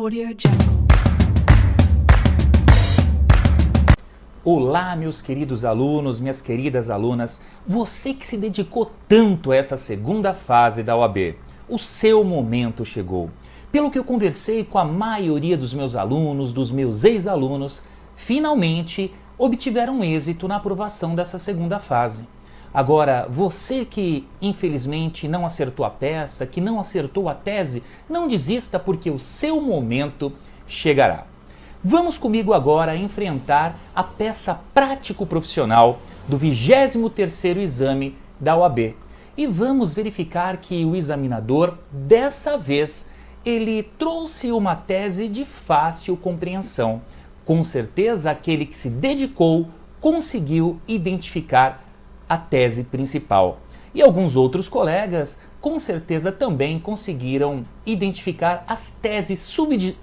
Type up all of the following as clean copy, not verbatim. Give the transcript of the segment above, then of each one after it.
Audio Jungle. Olá, meus queridos alunos, minhas queridas alunas, você que se dedicou tanto a essa segunda fase da OAB, o seu momento chegou. Pelo que eu conversei com a maioria dos meus alunos, dos meus ex-alunos, finalmente obtiveram êxito na aprovação dessa segunda fase. Agora, você que infelizmente não acertou a peça, que não acertou a tese, não desista porque o seu momento chegará. Vamos comigo agora enfrentar a peça prático-profissional do 23º exame da OAB. E vamos verificar que o examinador, dessa vez, ele trouxe uma tese de fácil compreensão. Com certeza, aquele que se dedicou conseguiu identificar a tese principal. E alguns outros colegas, com certeza, também conseguiram identificar as teses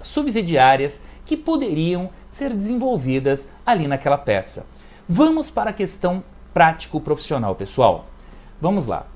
subsidiárias que poderiam ser desenvolvidas ali naquela peça. Vamos para a questão prático-profissional, pessoal. Vamos lá.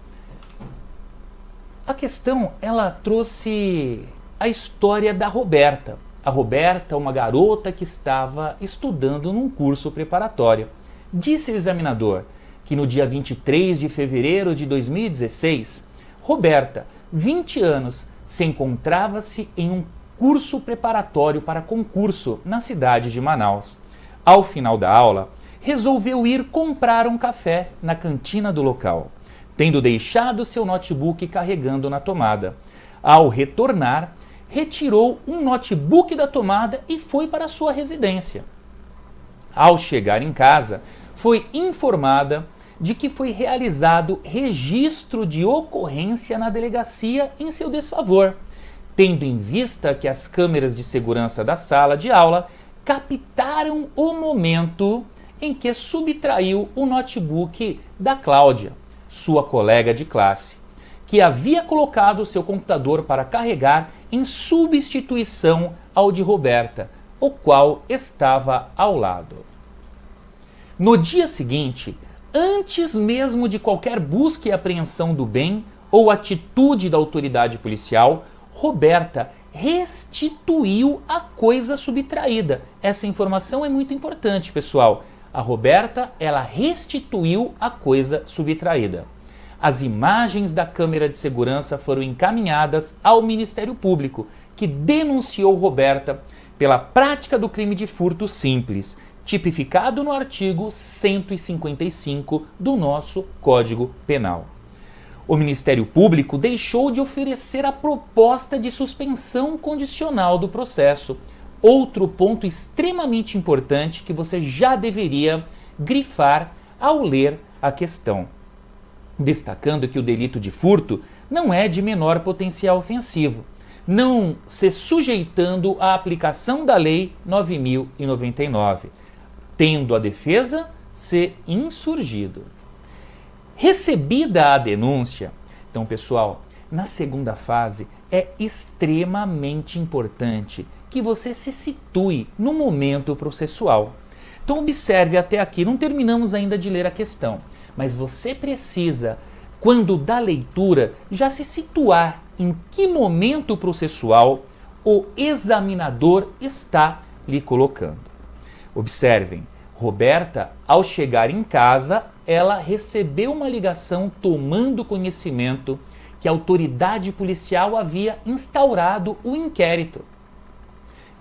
A questão, ela trouxe a história da Roberta. A Roberta, uma garota que estava estudando num curso preparatório. Disse o examinador que no dia 23 de fevereiro de 2016, Roberta, 20 anos, se encontrava-se em um curso preparatório para concurso na cidade de Manaus. Ao final da aula, resolveu ir comprar um café na cantina do local, tendo deixado seu notebook carregando na tomada. Ao retornar, retirou um notebook da tomada e foi para sua residência. Ao chegar em casa, foi informada de que foi realizado registro de ocorrência na delegacia em seu desfavor, tendo em vista que as câmeras de segurança da sala de aula captaram o momento em que subtraiu o notebook da Cláudia, sua colega de classe, que havia colocado seu computador para carregar em substituição ao de Roberta, o qual estava ao lado. No dia seguinte, antes mesmo de qualquer busca e apreensão do bem ou atitude da autoridade policial, Roberta restituiu a coisa subtraída. Essa informação é muito importante, pessoal. A Roberta, ela restituiu a coisa subtraída. As imagens da câmera de segurança foram encaminhadas ao Ministério Público, que denunciou Roberta pela prática do crime de furto simples, tipificado no artigo 155 do nosso Código Penal. O Ministério Público deixou de oferecer a proposta de suspensão condicional do processo. Outro ponto extremamente importante que você já deveria grifar ao ler a questão. Destacando que o delito de furto não é de menor potencial ofensivo, não se sujeitando à aplicação da Lei 9.099. Tendo a defesa se insurgido. Recebida a denúncia, então, pessoal, na segunda fase é extremamente importante que você se situe no momento processual. Então, observe até aqui, não terminamos ainda de ler a questão, mas você precisa, quando da leitura, já se situar em que momento processual o examinador está lhe colocando. Observem, Roberta, ao chegar em casa, ela recebeu uma ligação tomando conhecimento que a autoridade policial havia instaurado o inquérito.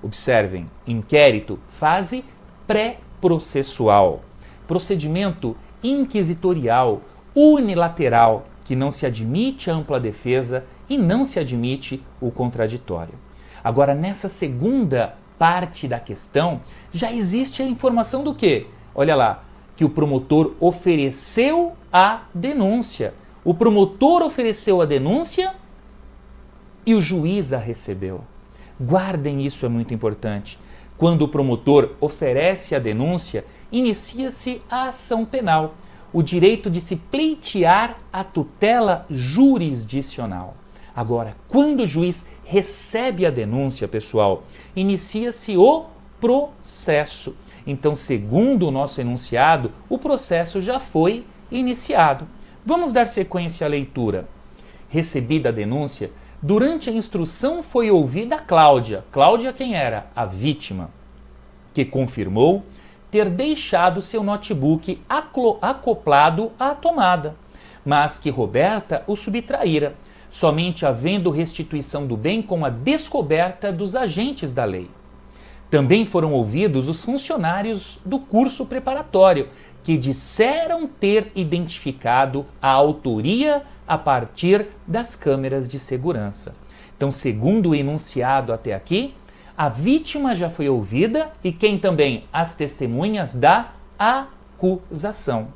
Observem, inquérito, fase pré-processual, procedimento inquisitorial, unilateral, que não se admite a ampla defesa e não se admite o contraditório. Agora, nessa segunda parte da questão, já existe a informação do quê? Olha lá, que o promotor ofereceu a denúncia. O promotor ofereceu a denúncia e o juiz a recebeu. Guardem isso, é muito importante. Quando o promotor oferece a denúncia, inicia-se a ação penal, o direito de se pleitear a tutela jurisdicional. Agora, quando o juiz recebe a denúncia, pessoal, inicia-se o processo. Então, segundo o nosso enunciado, o processo já foi iniciado. Vamos dar sequência à leitura. Recebida a denúncia, Durante a instrução foi ouvida Cláudia. Cláudia quem era? A vítima, que confirmou ter deixado seu notebook acoplado à tomada, mas que Roberta o subtraíra, somente havendo restituição do bem com a descoberta dos agentes da lei. Também foram ouvidos os funcionários do curso preparatório, que disseram ter identificado a autoria a partir das câmeras de segurança. Então, segundo o enunciado até aqui, a vítima já foi ouvida e quem também? As testemunhas da acusação.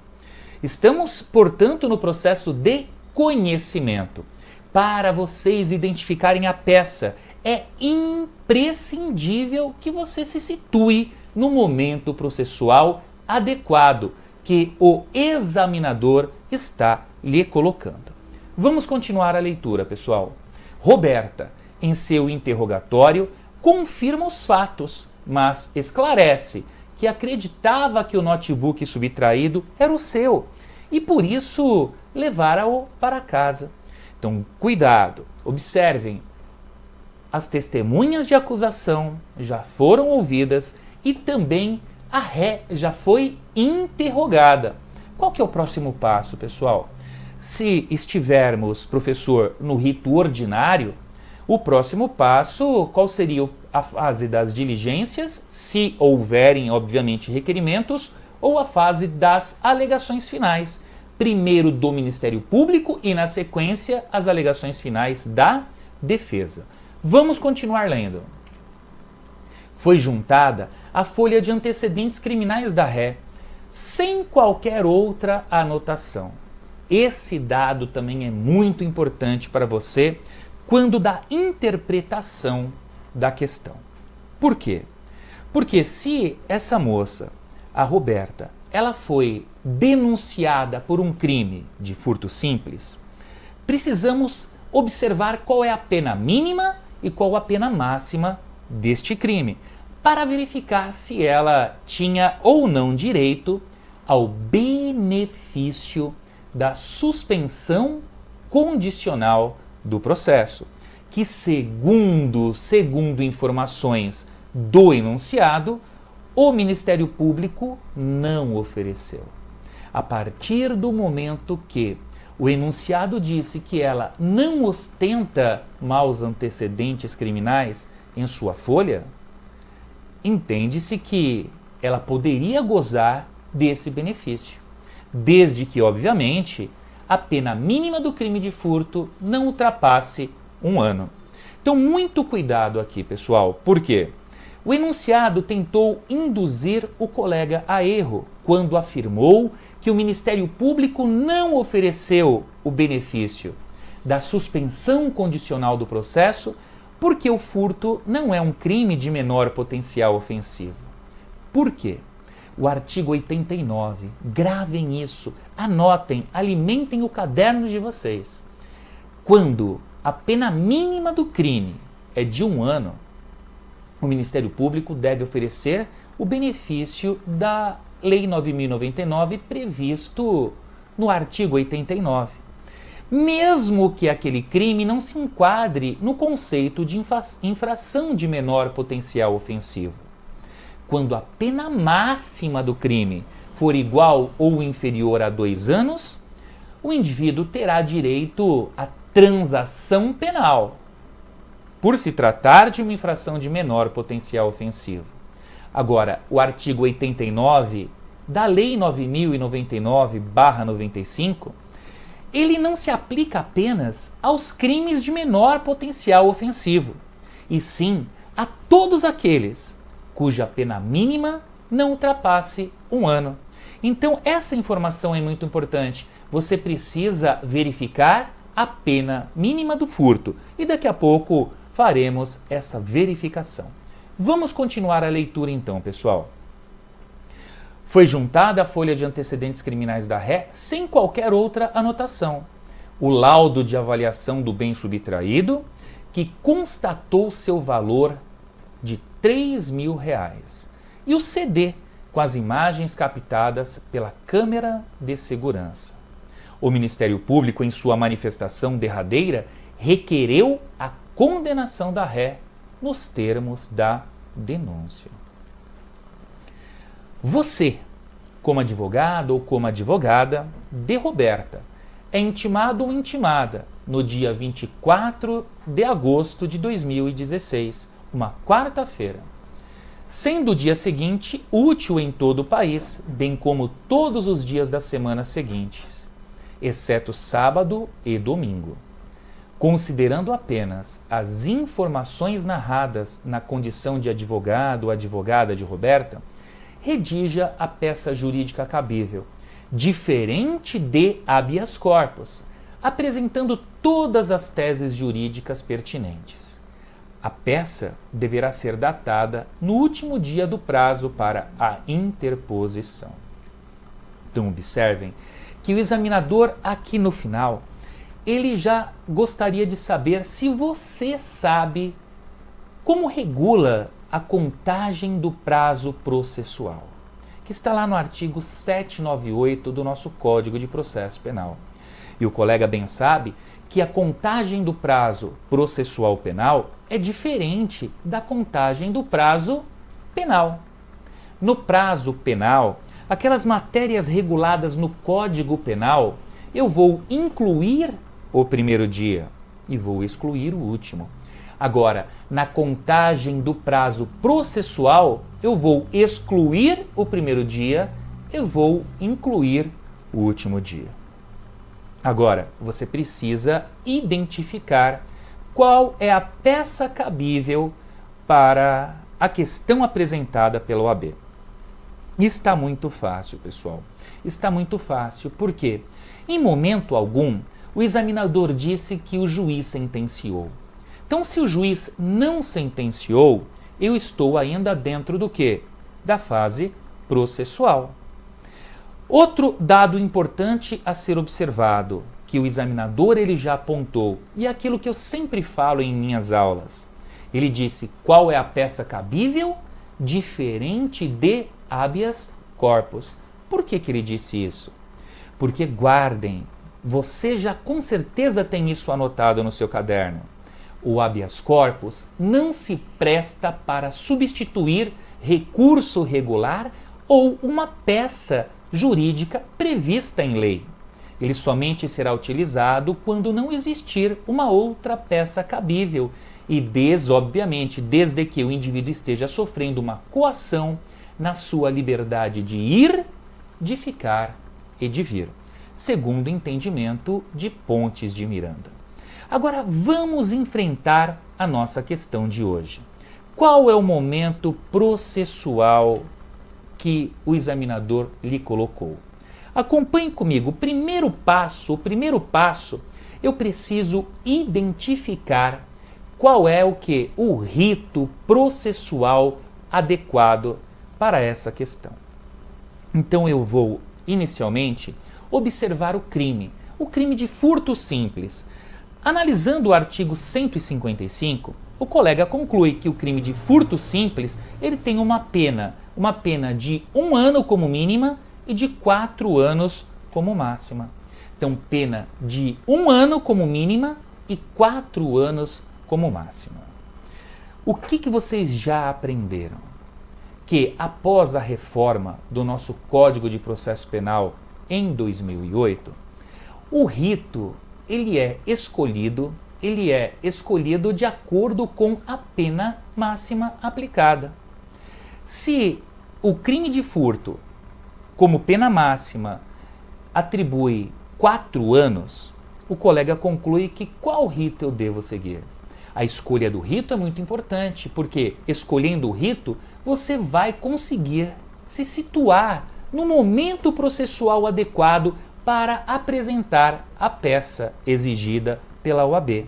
Estamos, portanto, no processo de conhecimento. Para vocês identificarem a peça, é imprescindível que você se situe no momento processual adequado que o examinador está lhe colocando. Vamos continuar a leitura, pessoal. Roberta, em seu interrogatório, confirma os fatos, mas esclarece que acreditava que o notebook subtraído era o seu e por isso levara-o para casa. Então, cuidado, observem, as testemunhas de acusação já foram ouvidas e também a ré já foi interrogada. Qual que é o próximo passo, pessoal? Se estivermos, professor, no rito ordinário, o próximo passo, qual seria a fase das diligências, se houverem, obviamente, requerimentos, ou a fase das alegações finais. Primeiro do Ministério Público e, na sequência, as alegações finais da defesa. Vamos continuar lendo. Foi juntada a folha de antecedentes criminais da ré, sem qualquer outra anotação. Esse dado também é muito importante para você quando da interpretação da questão. Por quê? Porque se essa moça, a Roberta, ela foi denunciada por um crime de furto simples, precisamos observar qual é a pena mínima e qual a pena máxima deste crime, para verificar se ela tinha ou não direito ao benefício da suspensão condicional do processo, que segundo informações do enunciado, o Ministério Público não ofereceu. A partir do momento que o enunciado disse que ela não ostenta maus antecedentes criminais em sua folha, entende-se que ela poderia gozar desse benefício, desde que, obviamente, a pena mínima do crime de furto não ultrapasse 1 ano. Então, muito cuidado aqui, pessoal. Por quê? O enunciado tentou induzir o colega a erro quando afirmou que o Ministério Público não ofereceu o benefício da suspensão condicional do processo porque o furto não é um crime de menor potencial ofensivo. Por quê? O artigo 89, gravem isso, anotem, alimentem o caderno de vocês. Quando a pena mínima do crime é de 1 ano, o Ministério Público deve oferecer o benefício da Lei 9.099 previsto no artigo 89. Mesmo que aquele crime não se enquadre no conceito de infração de menor potencial ofensivo. Quando a pena máxima do crime for igual ou inferior a 2 anos, o indivíduo terá direito à transação penal, por se tratar de uma infração de menor potencial ofensivo. Agora, o artigo 89 da Lei 9.099/95, ele não se aplica apenas aos crimes de menor potencial ofensivo, e sim a todos aqueles cuja pena mínima não ultrapasse 1 ano. Então, essa informação é muito importante. Você precisa verificar a pena mínima do furto e daqui a pouco faremos essa verificação. Vamos continuar a leitura então, pessoal. Foi juntada a folha de antecedentes criminais da ré sem qualquer outra anotação. O laudo de avaliação do bem subtraído, que constatou seu valor de R$3.000. E o CD, com as imagens captadas pela câmera de segurança. O Ministério Público, em sua manifestação derradeira, requereu a condenação da ré nos termos da denúncia. Você, como advogado ou como advogada de Roberta, é intimado ou intimada no dia 24 de agosto de 2016, uma quarta-feira, sendo o dia seguinte útil em todo o país, bem como todos os dias das semanas seguintes, exceto sábado e domingo. Considerando apenas as informações narradas na condição de advogado ou advogada de Roberta, redija a peça jurídica cabível, diferente de habeas corpus, apresentando todas as teses jurídicas pertinentes. A peça deverá ser datada no último dia do prazo para a interposição. Então observem que o examinador aqui no final, ele já gostaria de saber se você sabe como regula a contagem do prazo processual, que está lá no artigo 798 do nosso Código de Processo Penal. E o colega bem sabe que a contagem do prazo processual penal é diferente da contagem do prazo penal. No prazo penal, aquelas matérias reguladas no Código Penal, eu vou incluir o primeiro dia e vou excluir o último. Agora, na contagem do prazo processual, eu vou excluir o primeiro dia e vou incluir o último dia. Agora, você precisa identificar qual é a peça cabível para a questão apresentada pela OAB. Está muito fácil, pessoal. Está muito fácil, porque em momento algum o examinador disse que o juiz sentenciou. Então, se o juiz não sentenciou, eu estou ainda dentro do quê? Da fase processual. Outro dado importante a ser observado, que o examinador ele já apontou, e é aquilo que eu sempre falo em minhas aulas. Ele disse qual é a peça cabível, diferente de habeas corpus. Por que ele disse isso? Porque guardem, você já com certeza tem isso anotado no seu caderno. O habeas corpus não se presta para substituir recurso regular ou uma peça jurídica prevista em lei. Ele somente será utilizado quando não existir uma outra peça cabível e, obviamente, desde que o indivíduo esteja sofrendo uma coação na sua liberdade de ir, de ficar e de vir, segundo o entendimento de Pontes de Miranda. Agora vamos enfrentar a nossa questão de hoje. Qual é o momento processual que o examinador lhe colocou? Acompanhe comigo. O primeiro passo, eu preciso identificar qual é o rito processual adequado para essa questão. Então eu vou, inicialmente, observar o crime de furto simples. Analisando o artigo 155, o colega conclui que o crime de furto simples ele tem uma pena de 1 ano como mínima e de 4 anos como máxima. Então, pena de 1 ano como mínima e 4 anos como máxima. O que vocês já aprenderam? Que após a reforma do nosso Código de Processo Penal em 2008, o rito ele é escolhido de acordo com a pena máxima aplicada. Se o crime de furto, como pena máxima, atribui 4 anos, o colega conclui que qual rito eu devo seguir? A escolha do rito é muito importante, porque escolhendo o rito, você vai conseguir se situar no momento processual adequado para apresentar a peça exigida pela OAB.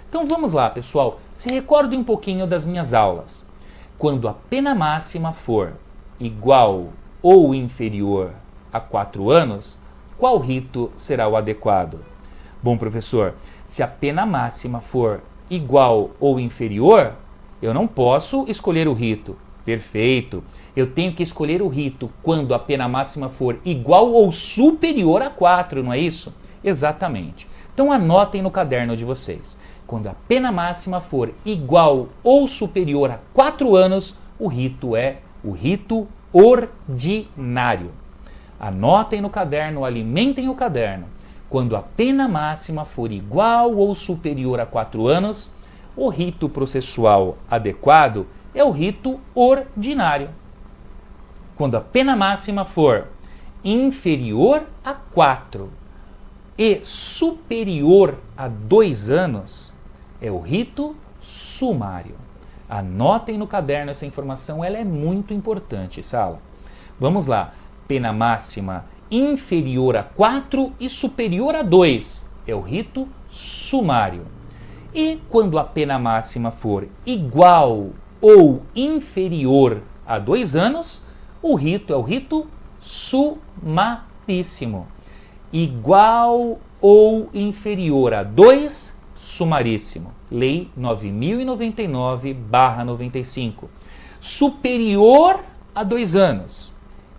Então vamos lá, pessoal. Se recordem um pouquinho das minhas aulas. Quando a pena máxima for igual ou inferior a 4 anos, qual rito será o adequado? Bom, professor, se a pena máxima for igual ou inferior, eu não posso escolher o rito. Perfeito. Eu tenho que escolher o rito quando a pena máxima for igual ou superior a 4, não é isso? Exatamente. Então, Então anotem no caderno de vocês. Quando a pena máxima for igual ou superior a 4 anos, o rito é o rito ordinário. Anotem no caderno, alimentem o caderno. Quando a pena máxima for igual ou superior a 4 anos, o rito processual adequado é o rito ordinário. Quando a pena máxima for inferior a 4 e superior a 2 anos, é o rito sumário. Anotem no caderno essa informação, ela é muito importante, sala. Vamos lá. Pena máxima inferior a 4 e superior a 2 é o rito sumário. E quando a pena máxima for igual ou inferior a 2 anos, o rito é o rito sumaríssimo. Igual ou inferior a 2, sumaríssimo. Lei 9099/95. Superior a 2 anos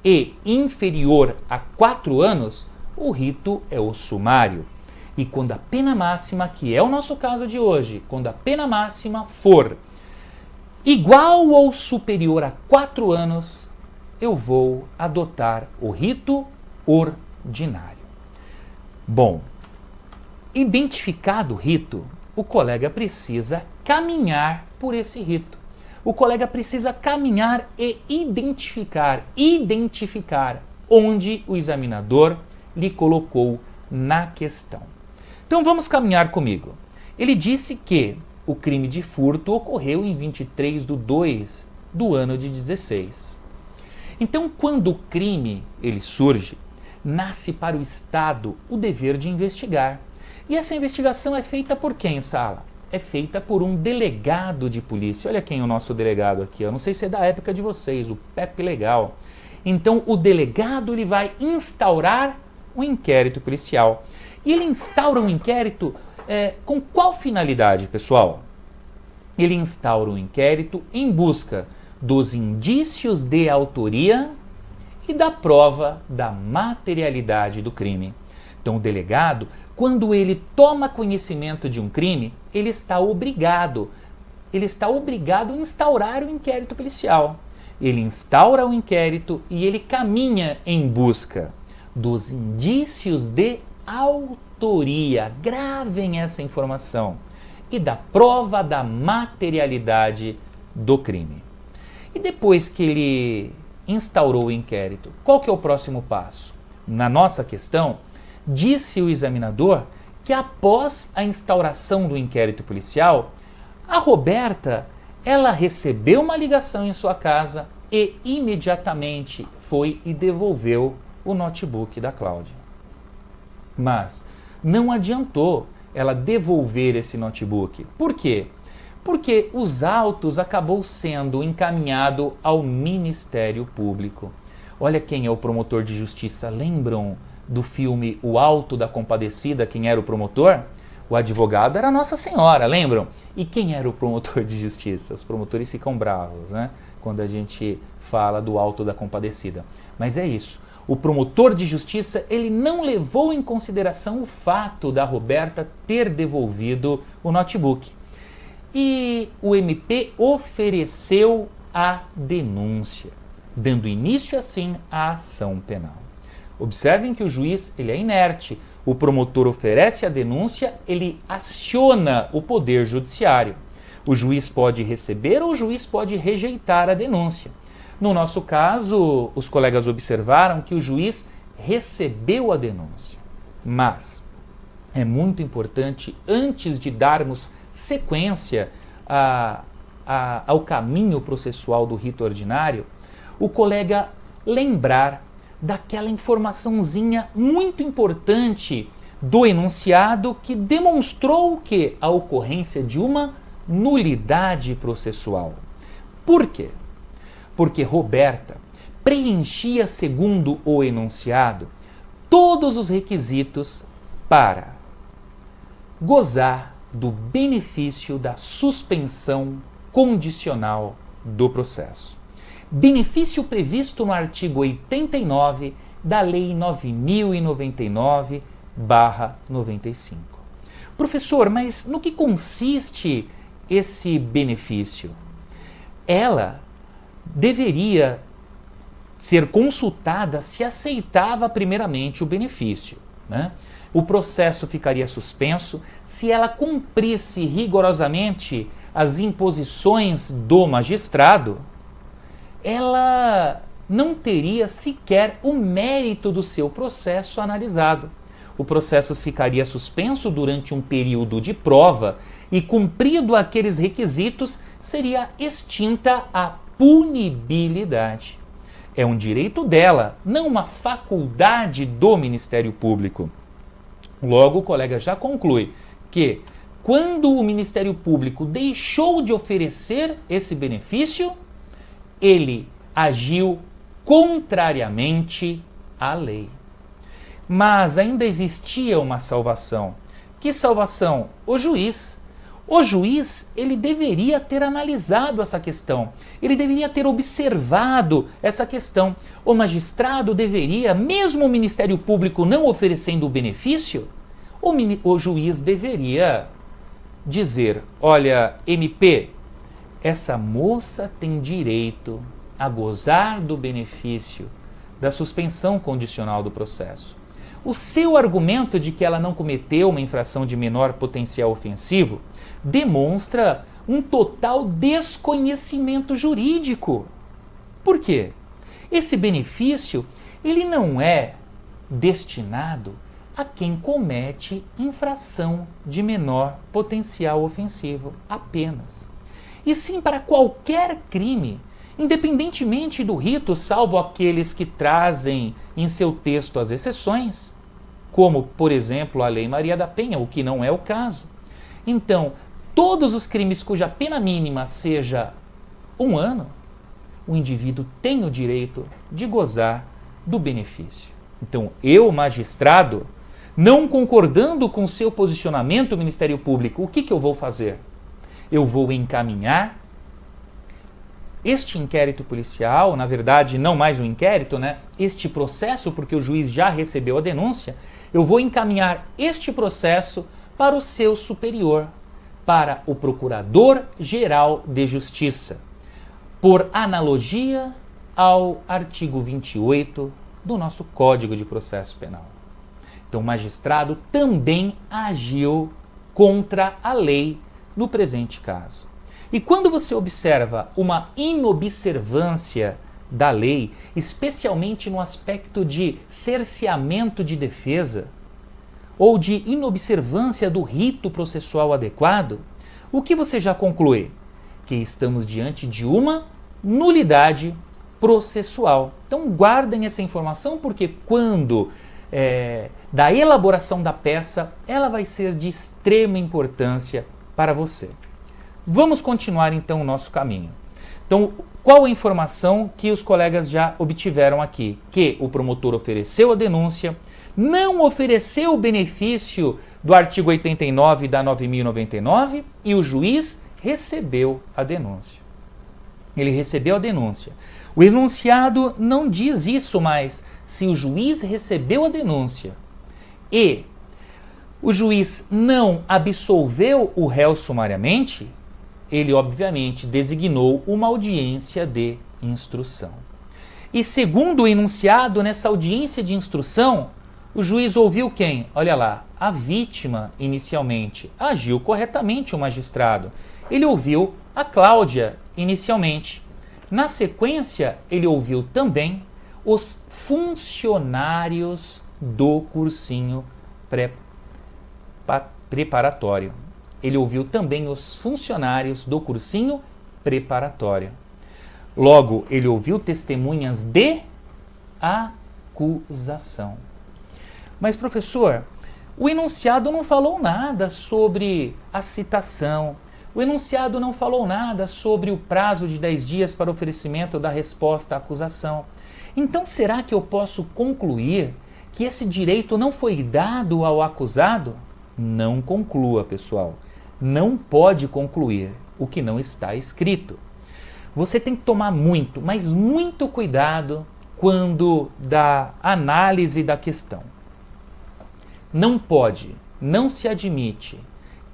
e inferior a 4 anos, o rito é o sumário. E quando a pena máxima, que é o nosso caso de hoje, quando a pena máxima for igual ou superior a 4 anos, eu vou adotar o rito ordinário. Bom, identificado o rito, o colega precisa caminhar por esse rito. O colega precisa caminhar e identificar onde o examinador lhe colocou na questão. Então vamos caminhar comigo. Ele disse que o crime de furto ocorreu em 23/2 do ano de 16. Então, quando o crime ele surge, nasce para o Estado o dever de investigar. E essa investigação é feita por quem, sala? É feita por um delegado de polícia. Olha quem é o nosso delegado aqui. Eu não sei se é da época de vocês, o Pepe Legal. Então, o delegado ele vai instaurar um inquérito policial. E ele instaura um inquérito com qual finalidade, pessoal? Ele instaura um inquérito em busca dos indícios de autoria e da prova da materialidade do crime. Então, o delegado, quando ele toma conhecimento de um crime, ele está obrigado a instaurar o inquérito policial. Ele instaura o inquérito e ele caminha em busca dos indícios de autoria. Gravem essa informação. E da prova da materialidade do crime. E depois que ele instaurou o inquérito, qual que é o próximo passo? Na nossa questão, disse o examinador que após a instauração do inquérito policial, a Roberta, ela recebeu uma ligação em sua casa e imediatamente foi e devolveu o notebook da Cláudia. Mas não adiantou ela devolver esse notebook. Por quê? Porque os autos acabou sendo encaminhado ao Ministério Público. Olha quem é o promotor de justiça. Lembram do filme O Auto da Compadecida, quem era o promotor? O advogado era Nossa Senhora, lembram? E quem era o promotor de justiça? Os promotores ficam bravos, né? Quando a gente fala do Auto da Compadecida. Mas é isso. O promotor de justiça, ele não levou em consideração o fato da Roberta ter devolvido o notebook. E o MP ofereceu a denúncia, dando início assim à ação penal. Observem que o juiz ele é inerte, o promotor oferece a denúncia, ele aciona o poder judiciário. O juiz pode receber ou o juiz pode rejeitar a denúncia. No nosso caso, os colegas observaram que o juiz recebeu a denúncia. Mas é muito importante, antes de darmos sequência ao caminho processual do rito ordinário, o colega lembrar daquela informaçãozinha muito importante do enunciado que demonstrou o quê? A ocorrência de uma nulidade processual. Por quê? Porque Roberta preenchia, segundo o enunciado, todos os requisitos para gozar do benefício da suspensão condicional do processo. Benefício previsto no artigo 89 da Lei 9099/95. Professor, mas no que consiste esse benefício? Ela deveria ser consultada se aceitava primeiramente o benefício, né? O processo ficaria suspenso se ela cumprisse rigorosamente as imposições do magistrado. Ela não teria sequer o mérito do seu processo analisado. O processo ficaria suspenso durante um período de prova e, cumprido aqueles requisitos, seria extinta a punibilidade. É um direito dela, não uma faculdade do Ministério Público. Logo, o colega já conclui que, quando o Ministério Público deixou de oferecer esse benefício, ele agiu contrariamente à lei. Mas ainda existia uma salvação. Que salvação? O juiz. O juiz, ele deveria ter analisado essa questão. Ele deveria ter observado essa questão. O magistrado deveria, mesmo o Ministério Público não oferecendo o benefício, o juiz deveria dizer: olha, MP, essa moça tem direito a gozar do benefício da suspensão condicional do processo. O seu argumento de que ela não cometeu uma infração de menor potencial ofensivo demonstra um total desconhecimento jurídico. Por quê? Esse benefício, ele não é destinado a quem comete infração de menor potencial ofensivo apenas, e sim para qualquer crime, independentemente do rito, salvo aqueles que trazem em seu texto as exceções, como, por exemplo, a Lei Maria da Penha, o que não é o caso. Então, todos os crimes cuja pena mínima seja 1 ano, o indivíduo tem o direito de gozar do benefício. Então, eu, magistrado, não concordando com o seu posicionamento, Ministério Público, o que eu vou fazer? Eu vou encaminhar este inquérito policial, na verdade, não mais um inquérito, né? Este processo, porque o juiz já recebeu a denúncia, eu vou encaminhar este processo para o seu superior, para o Procurador-Geral de Justiça, por analogia ao artigo 28 do nosso Código de Processo Penal. Então, o magistrado também agiu contra a lei no presente caso. E quando você observa uma inobservância da lei, especialmente no aspecto de cerceamento de defesa ou de inobservância do rito processual adequado, o que você já conclui? Que estamos diante de uma nulidade processual. Então guardem essa informação, porque quando da elaboração da peça, ela vai ser de extrema importância para você. Vamos continuar então o nosso caminho. Então, qual a informação que os colegas já obtiveram aqui? Que o promotor ofereceu a denúncia, não ofereceu o benefício do artigo 89 da 9.099 e o juiz recebeu a denúncia. Ele recebeu a denúncia. O enunciado não diz isso, mas se o juiz recebeu a denúncia e o juiz não absolveu o réu sumariamente, ele obviamente designou uma audiência de instrução. E segundo o enunciado, nessa audiência de instrução, o juiz ouviu quem? Olha lá, a vítima inicialmente. Agiu corretamente o magistrado. Ele ouviu a Cláudia inicialmente. Na sequência, ele ouviu também os funcionários do cursinho preparatório. Ele ouviu também os funcionários do cursinho preparatório. Logo, ele ouviu testemunhas de acusação. Mas, professor, o enunciado não falou nada sobre a citação. O enunciado não falou nada sobre o prazo de 10 dias para oferecimento da resposta à acusação. Então, será que eu posso concluir que esse direito não foi dado ao acusado? Não conclua, pessoal. Não pode concluir o que não está escrito. Você tem que tomar muito, mas muito cuidado quando da análise da questão. Não pode, não se admite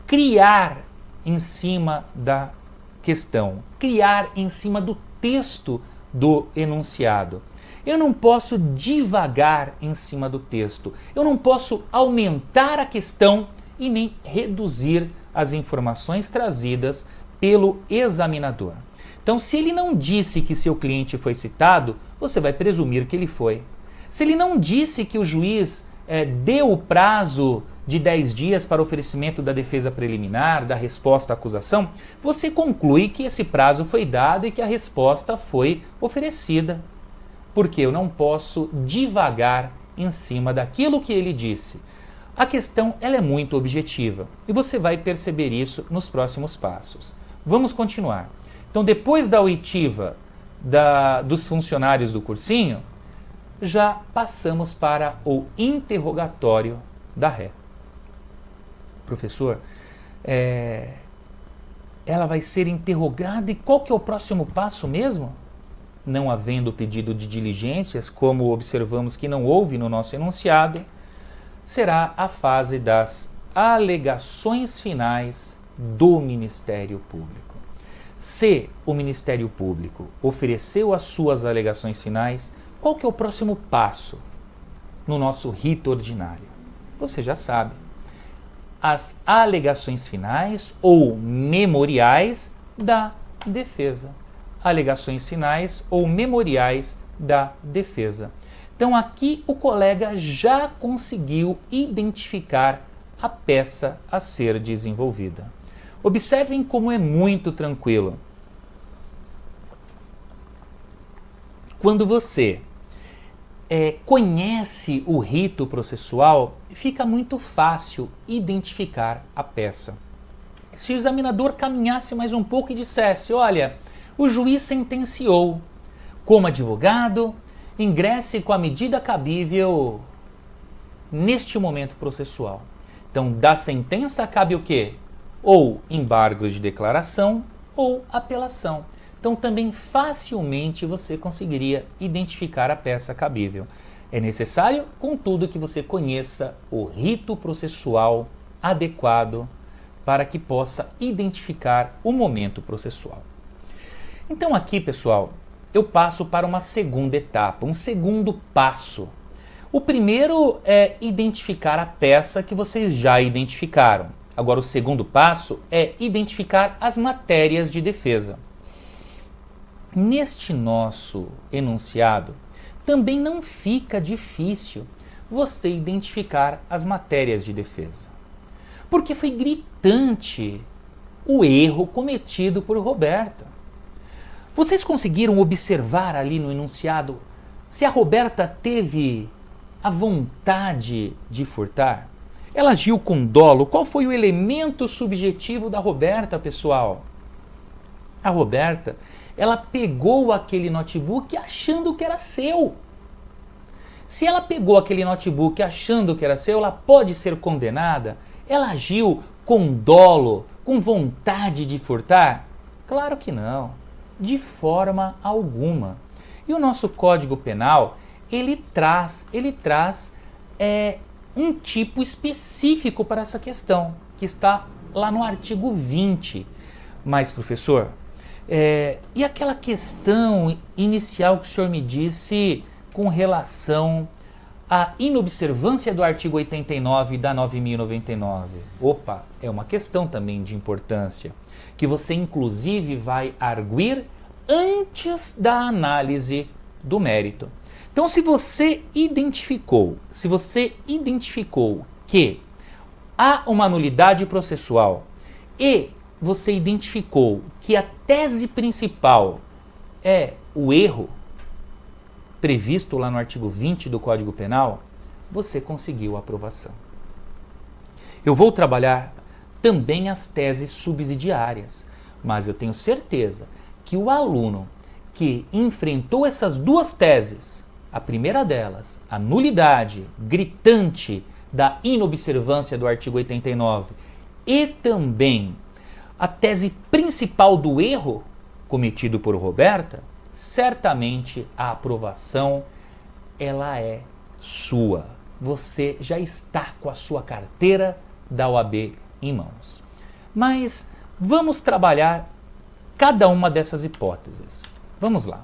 criar em cima da questão, criar em cima do texto do enunciado. Eu não posso divagar em cima do texto. Eu não posso aumentar a questão e nem reduzir as informações trazidas pelo examinador. Então, se ele não disse que seu cliente foi citado, você vai presumir que ele foi. Se ele não disse que o juiz deu o prazo de 10 dias para oferecimento da defesa preliminar, da resposta à acusação, você conclui que esse prazo foi dado e que a resposta foi oferecida. Porque eu não posso divagar em cima daquilo que ele disse. A questão ela é muito objetiva e você vai perceber isso nos próximos passos. Vamos continuar. Então, depois da oitiva dos funcionários do cursinho, já passamos para o interrogatório da ré. Professor, ela vai ser interrogada e qual que é o próximo passo mesmo? Não havendo pedido de diligências, como observamos que não houve no nosso enunciado, será a fase das alegações finais do Ministério Público. Se o Ministério Público ofereceu as suas alegações finais, qual que é o próximo passo no nosso rito ordinário? Você já sabe. As alegações finais ou memoriais da defesa. Alegações finais ou memoriais da defesa. Então aqui o colega já conseguiu identificar a peça a ser desenvolvida. Observem como é muito tranquilo. Quando você conhece o rito processual, fica muito fácil identificar a peça. Se o examinador caminhasse mais um pouco e dissesse, olha, o juiz sentenciou, como advogado, ingresse com a medida cabível neste momento processual. Então, da sentença cabe o quê? Ou embargos de declaração ou apelação. Então, também facilmente você conseguiria identificar a peça cabível. É necessário, contudo, que você conheça o rito processual adequado para que possa identificar o momento processual. Então, aqui, pessoal, eu passo para uma segunda etapa, um segundo passo. O primeiro é identificar a peça que vocês já identificaram. Agora, o segundo passo é identificar as matérias de defesa. Neste nosso enunciado, também não fica difícil você identificar as matérias de defesa. Porque foi gritante o erro cometido por Roberta. Vocês conseguiram observar ali no enunciado se a Roberta teve a vontade de furtar? Ela agiu com dolo. Qual foi o elemento subjetivo da Roberta, pessoal? A Roberta, ela pegou aquele notebook achando que era seu. Se ela pegou aquele notebook achando que era seu, ela pode ser condenada? Ela agiu com dolo, com vontade de furtar? Claro que não, de forma alguma. E o nosso Código Penal, ele traz um tipo específico para essa questão, que está lá no artigo 20. Mas, professor, e aquela questão inicial que o senhor me disse com relação à inobservância do artigo 89 da 9.099? Opa, é uma questão também de importância, que você inclusive vai arguir antes da análise do mérito. Então, se você identificou que há uma nulidade processual e você identificou que a tese principal é o erro previsto lá no artigo 20 do Código Penal, você conseguiu a aprovação. Eu vou trabalhar também as teses subsidiárias, mas eu tenho certeza que o aluno que enfrentou essas duas teses, a primeira delas, a nulidade gritante da inobservância do artigo 89, e também a tese principal do erro cometido por Roberta, certamente a aprovação ela é sua. Você já está com a sua carteira da OAB em mãos. Mas vamos trabalhar cada uma dessas hipóteses. Vamos lá.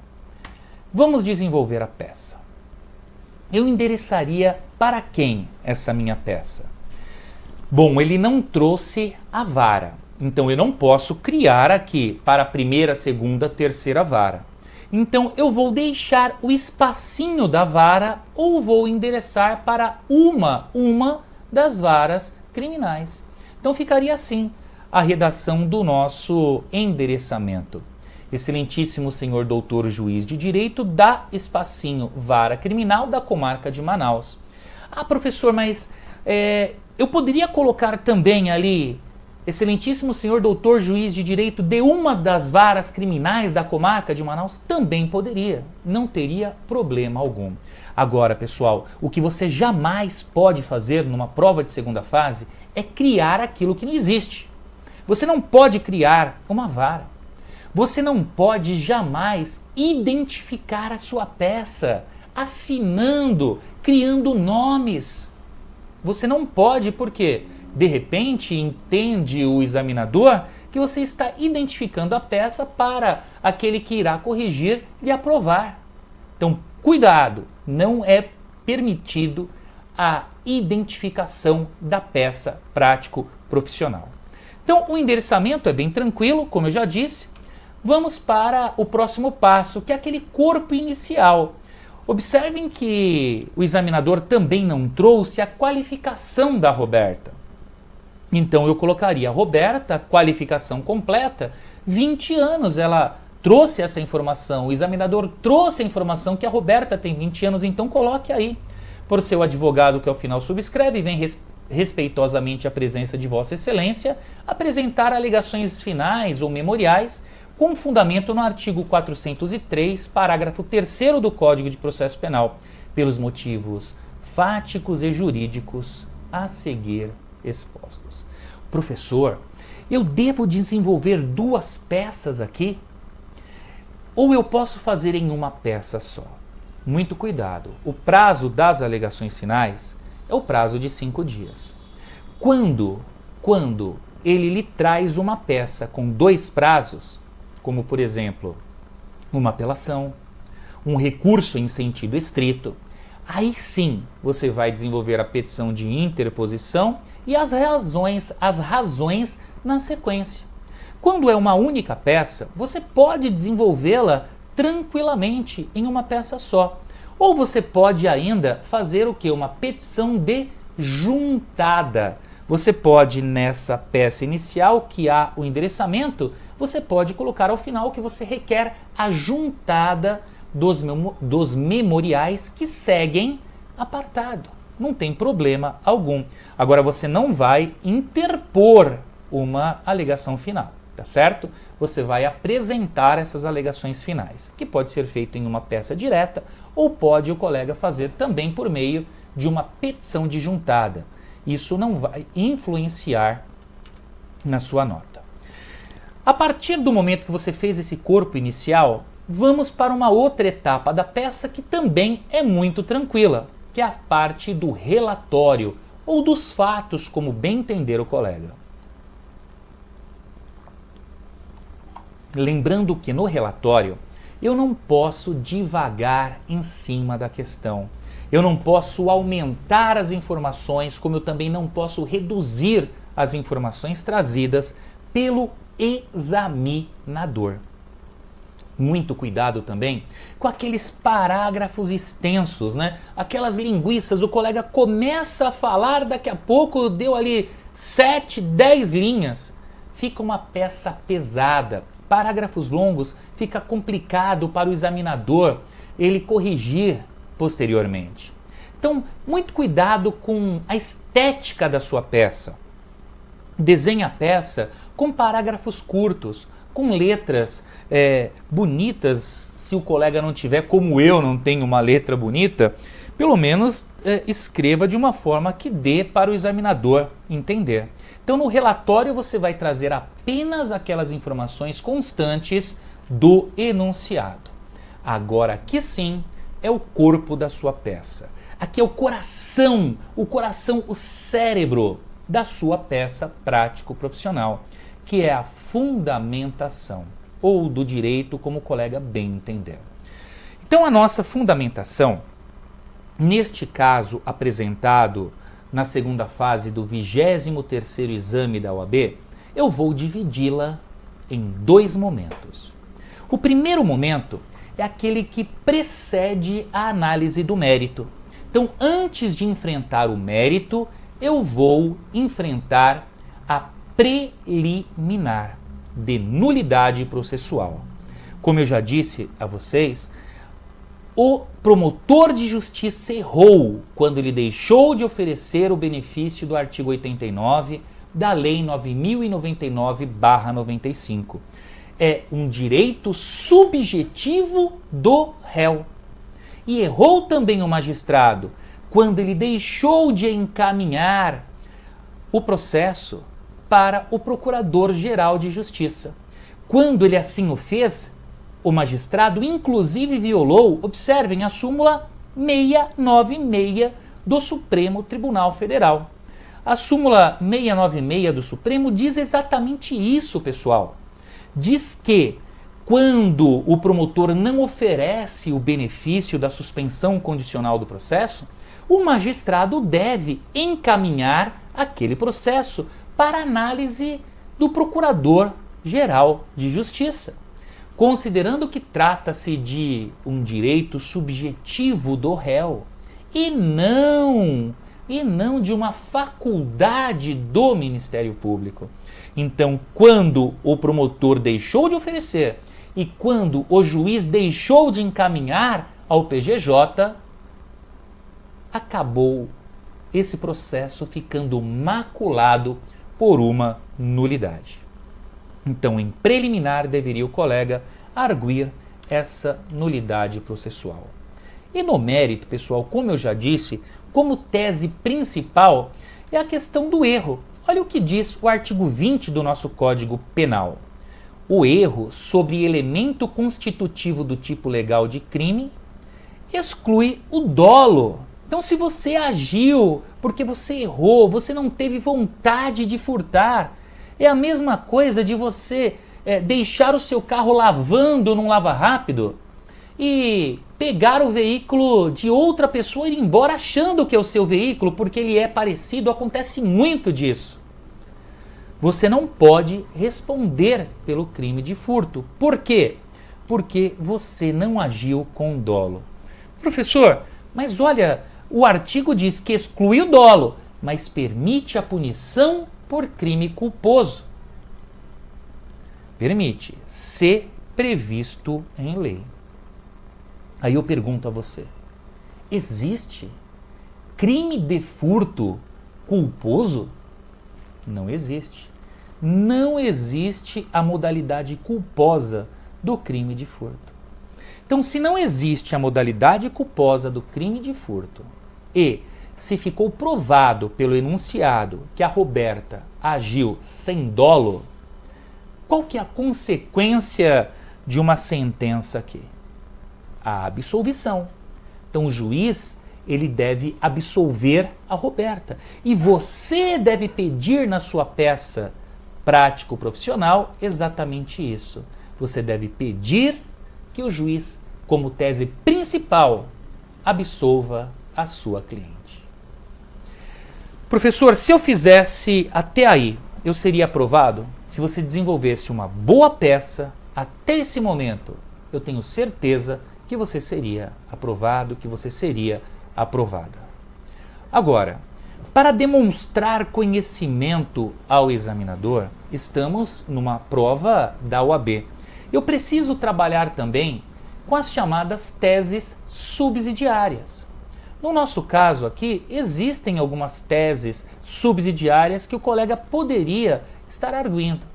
Vamos desenvolver a peça. Eu endereçaria para quem essa minha peça? Bom, ele não trouxe a vara, então eu não posso criar aqui para a primeira, segunda, terceira vara. Então eu vou deixar o espacinho da vara ou vou endereçar para uma das varas criminais. Então ficaria assim a redação do nosso endereçamento. Excelentíssimo senhor doutor juiz de direito da espacinho vara criminal da comarca de Manaus. Ah, professor, mas eu poderia colocar também ali, excelentíssimo senhor doutor juiz de direito de uma das varas criminais da comarca de Manaus? Também poderia, não teria problema algum. Agora, pessoal, o que você jamais pode fazer numa prova de segunda fase é criar aquilo que não existe. Você não pode criar uma vara. Você não pode jamais identificar a sua peça, assinando, criando nomes. Você não pode porque, de repente, entende o examinador que você está identificando a peça para aquele que irá corrigir e aprovar. Então, cuidado, não é permitido a identificação da peça prático-profissional. Então, o endereçamento é bem tranquilo, como eu já disse. Vamos para o próximo passo, que é aquele corpo inicial. Observem que o examinador também não trouxe a qualificação da Roberta. Então eu colocaria Roberta, qualificação completa, 20 anos. Ela trouxe essa informação, o examinador trouxe a informação que a Roberta tem 20 anos, então coloque aí. Por seu advogado que ao final subscreve, vem respeitosamente à presença de Vossa Excelência, apresentar alegações finais ou memoriais, com fundamento no artigo 403, parágrafo 3º do Código de Processo Penal, pelos motivos fáticos e jurídicos a seguir expostos. Professor, eu devo desenvolver duas peças aqui? Ou eu posso fazer em uma peça só? Muito cuidado, o prazo das alegações finais é o prazo de 5 dias. Quando ele lhe traz uma peça com 2 prazos, como, por exemplo, uma apelação, um recurso em sentido estrito, aí sim você vai desenvolver a petição de interposição e as razões na sequência. Quando é uma única peça, você pode desenvolvê-la tranquilamente em uma peça só. Ou você pode ainda fazer o que? Uma petição de juntada. Você pode, nessa peça inicial, que há o endereçamento, você pode colocar ao final que você requer a juntada dos memoriais que seguem apartado. Não tem problema algum. Agora, você não vai interpor uma alegação final, tá certo? Você vai apresentar essas alegações finais, que pode ser feito em uma peça direta ou pode o colega fazer também por meio de uma petição de juntada. Isso não vai influenciar na sua nota. A partir do momento que você fez esse corpo inicial, vamos para uma outra etapa da peça que também é muito tranquila, que é a parte do relatório ou dos fatos, como bem entender o colega. Lembrando que no relatório eu não posso divagar em cima da questão. Eu não posso aumentar as informações, como eu também não posso reduzir as informações trazidas pelo examinador. Muito cuidado também com aqueles parágrafos extensos, né? Aquelas linguiças, o colega começa a falar, daqui a pouco deu ali 7, 10 linhas. Fica uma peça pesada. Parágrafos longos, fica complicado para o examinador ele corrigir posteriormente. Então, muito cuidado com a estética da sua peça. Desenhe a peça com parágrafos curtos, com letras bonitas. Se o colega não tiver, como eu não tenho uma letra bonita, pelo menos escreva de uma forma que dê para o examinador entender. Então, no relatório você vai trazer apenas aquelas informações constantes do enunciado. Agora, aqui sim, é o corpo da sua peça. Aqui é o coração, o cérebro da sua peça prático-profissional, que é a fundamentação, ou do direito, como o colega bem entendeu. Então, a nossa fundamentação, neste caso apresentado na segunda fase do 23º exame da OAB, eu vou dividi-la em dois momentos. O primeiro momento é aquele que precede a análise do mérito. Então, antes de enfrentar o mérito, eu vou enfrentar a preliminar de nulidade processual. Como eu já disse a vocês, o promotor de justiça errou quando ele deixou de oferecer o benefício do artigo 89 da Lei 9.099/95. É um direito subjetivo do réu. E errou também o magistrado quando ele deixou de encaminhar o processo para o Procurador-Geral de Justiça. Quando ele assim o fez, o magistrado inclusive violou, observem, a súmula 696 do Supremo Tribunal Federal. A súmula 696 do Supremo diz exatamente isso, pessoal. Diz que quando o promotor não oferece o benefício da suspensão condicional do processo, o magistrado deve encaminhar aquele processo para análise do Procurador-Geral de Justiça, considerando que trata-se de um direito subjetivo do réu e não de uma faculdade do Ministério Público. Então, quando o promotor deixou de oferecer e quando o juiz deixou de encaminhar ao PGJ, acabou esse processo ficando maculado por uma nulidade. Então, em preliminar, deveria o colega arguir essa nulidade processual. E no mérito, pessoal, como eu já disse, como tese principal é a questão do erro. Olha o que diz o artigo 20 do nosso Código Penal. O erro sobre elemento constitutivo do tipo legal de crime exclui o dolo. Então, se você agiu porque você errou, você não teve vontade de furtar, é a mesma coisa de você deixar o seu carro lavando num lava-rápido e pegar o veículo de outra pessoa e ir embora achando que é o seu veículo porque ele é parecido. Acontece muito disso. Você não pode responder pelo crime de furto. Por quê? Porque você não agiu com dolo. Professor, mas olha, o artigo diz que exclui o dolo, mas permite a punição por crime culposo. Permite, se previsto em lei. Aí eu pergunto a você, existe crime de furto culposo? Não existe. Não existe a modalidade culposa do crime de furto. Então, se não existe a modalidade culposa do crime de furto e se ficou provado pelo enunciado que a Roberta agiu sem dolo, qual que é a consequência de uma sentença aqui? A absolvição. Então, o juiz ele deve absolver a Roberta. E você deve pedir na sua peça prático-profissional exatamente isso. Você deve pedir que o juiz, como tese principal, absolva a sua cliente. Professor, se eu fizesse até aí, eu seria aprovado? Se você desenvolvesse uma boa peça até esse momento, eu tenho certeza que você seria aprovado, que você seria aprovada. Agora, para demonstrar conhecimento ao examinador, estamos numa prova da OAB. Eu preciso trabalhar também com as chamadas teses subsidiárias. No nosso caso aqui, existem algumas teses subsidiárias que o colega poderia estar arguindo.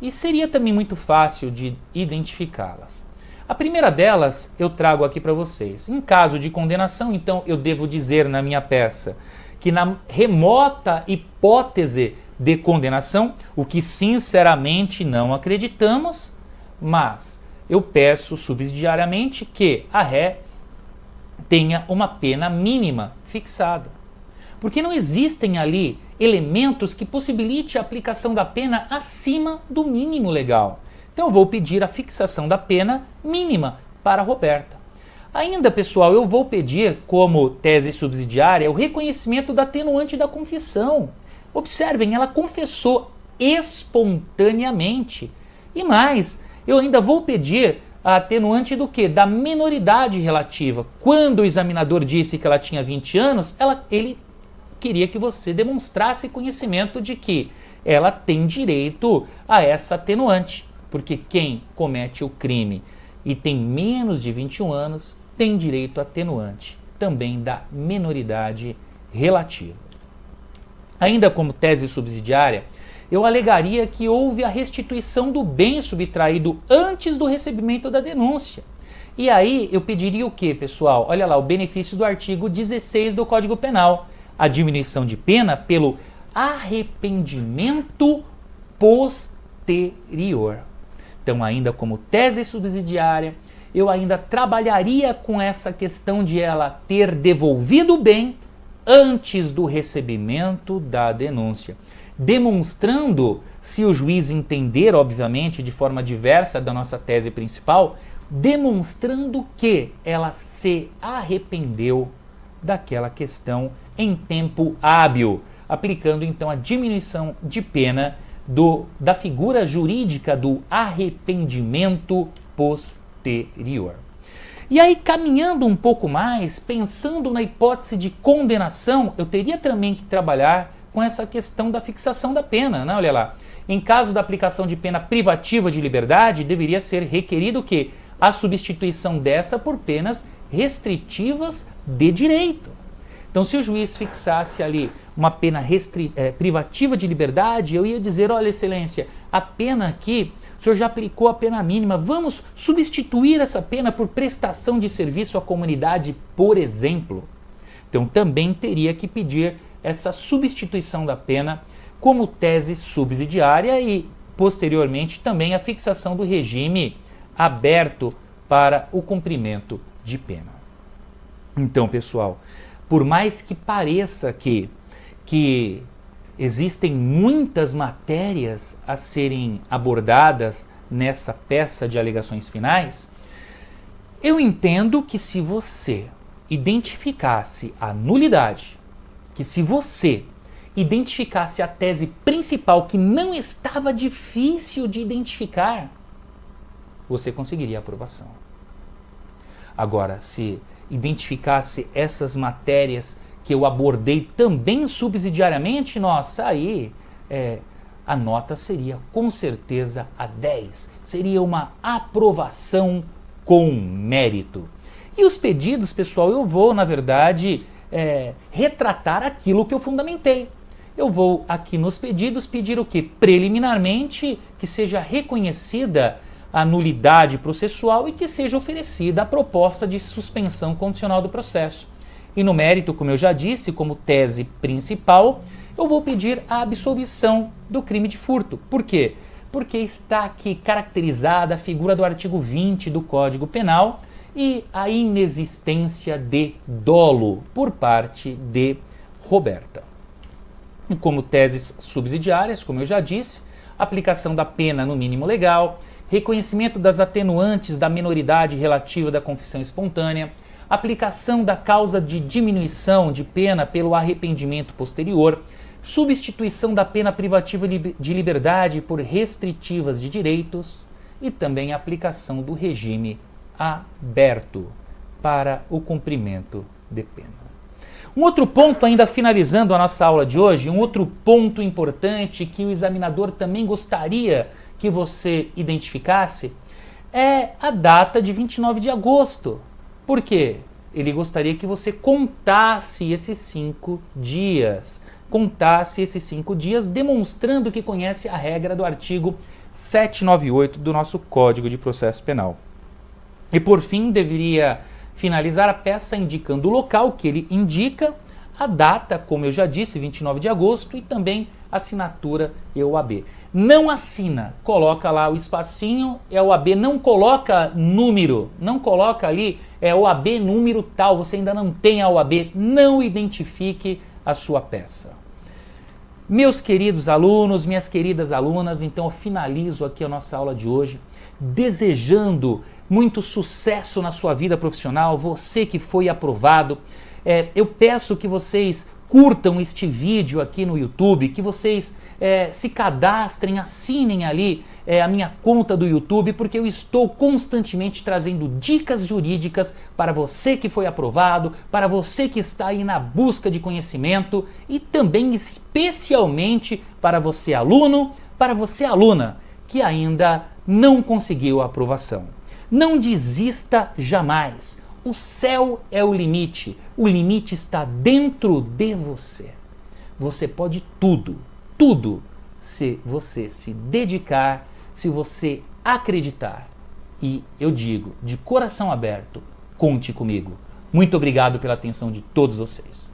E seria também muito fácil de identificá-las. A primeira delas eu trago aqui para vocês. Em caso de condenação, então, eu devo dizer na minha peça que na remota hipótese de condenação, o que sinceramente não acreditamos, mas eu peço subsidiariamente que a ré tenha uma pena mínima fixada. porque não existem ali elementos que possibilitem a aplicação da pena acima do mínimo legal. Então eu vou pedir a fixação da pena mínima para a Roberta. Ainda, pessoal, eu vou pedir como tese subsidiária o reconhecimento da atenuante da confissão. Observem, ela confessou espontaneamente. E mais, eu ainda vou pedir a atenuante do quê? Da menoridade relativa. Quando o examinador disse que ela tinha 20 anos, ele queria que você demonstrasse conhecimento de que ela tem direito a essa atenuante. Porque quem comete o crime e tem menos de 21 anos tem direito à atenuante, também da menoridade relativa. Ainda como tese subsidiária, eu alegaria que houve a restituição do bem subtraído antes do recebimento da denúncia. E aí eu pediria o quê, pessoal? Olha lá, o benefício do artigo 16 do Código Penal, a diminuição de pena pelo arrependimento posterior. Então, ainda como tese subsidiária, eu ainda trabalharia com essa questão de ela ter devolvido o bem antes do recebimento da denúncia, demonstrando, se o juiz entender, obviamente, de forma diversa da nossa tese principal, demonstrando que ela se arrependeu daquela questão em tempo hábil, aplicando então a diminuição de pena da figura jurídica do arrependimento posterior. E aí, caminhando um pouco mais, pensando na hipótese de condenação, eu teria também que trabalhar com essa questão da fixação da pena, né? Olha lá, em caso da aplicação de pena privativa de liberdade, deveria ser requerido o quê? A substituição dessa por penas restritivas de direito. Então, se o juiz fixasse ali uma pena privativa de liberdade, eu ia dizer, olha, excelência, a pena aqui, o senhor já aplicou a pena mínima, vamos substituir essa pena por prestação de serviço à comunidade, por exemplo. Então, também teria que pedir essa substituição da pena como tese subsidiária e, posteriormente, também a fixação do regime aberto para o cumprimento de pena. Então, pessoal, por mais que pareça que existem muitas matérias a serem abordadas nessa peça de alegações finais, eu entendo que se você identificasse a nulidade, que se você identificasse a tese principal que não estava difícil de identificar, você conseguiria a aprovação. Agora, se identificasse essas matérias que eu abordei também subsidiariamente, nossa, aí a nota seria com certeza a 10. Seria uma aprovação com mérito. E os pedidos, pessoal, eu vou, na verdade, retratar aquilo que eu fundamentei. Eu vou aqui nos pedidos pedir o quê? Preliminarmente que seja reconhecida a nulidade processual e que seja oferecida a proposta de suspensão condicional do processo. E no mérito, como eu já disse, como tese principal, eu vou pedir a absolvição do crime de furto. Por quê? Porque está aqui caracterizada a figura do artigo 20 do Código Penal e a inexistência de dolo por parte de Roberta. E como teses subsidiárias, como eu já disse, aplicação da pena no mínimo legal, reconhecimento das atenuantes da menoridade relativa da confissão espontânea, aplicação da causa de diminuição de pena pelo arrependimento posterior, substituição da pena privativa de liberdade por restritivas de direitos e também a aplicação do regime aberto para o cumprimento de pena. Um outro ponto, ainda finalizando a nossa aula de hoje, um outro ponto importante que o examinador também gostaria que você identificasse é a data de 29 de agosto. Por quê? Ele gostaria que você contasse esses 5 dias. Contasse esses 5 dias, demonstrando que conhece a regra do artigo 798 do nosso Código de Processo Penal. E por fim, deveria finalizar a peça indicando o local que ele indica, a data, como eu já disse, 29 de agosto, e também assinatura e OAB. Não assina, coloca lá o espacinho, é OAB, não coloca número, não coloca ali, OAB número tal, você ainda não tem a OAB, não identifique a sua peça. Meus queridos alunos, minhas queridas alunas, então eu finalizo aqui a nossa aula de hoje, desejando muito sucesso na sua vida profissional, você que foi aprovado. Eu peço que vocês curtam este vídeo aqui no YouTube, que vocês se cadastrem, assinem ali a minha conta do YouTube, porque eu estou constantemente trazendo dicas jurídicas para você que foi aprovado, para você que está aí na busca de conhecimento e também especialmente para você aluno, para você aluna que ainda não conseguiu a aprovação. Não desista jamais. O céu é o limite está dentro de você. Você pode tudo, tudo, se você se dedicar, se você acreditar. E eu digo, de coração aberto, conte comigo. Muito obrigado pela atenção de todos vocês.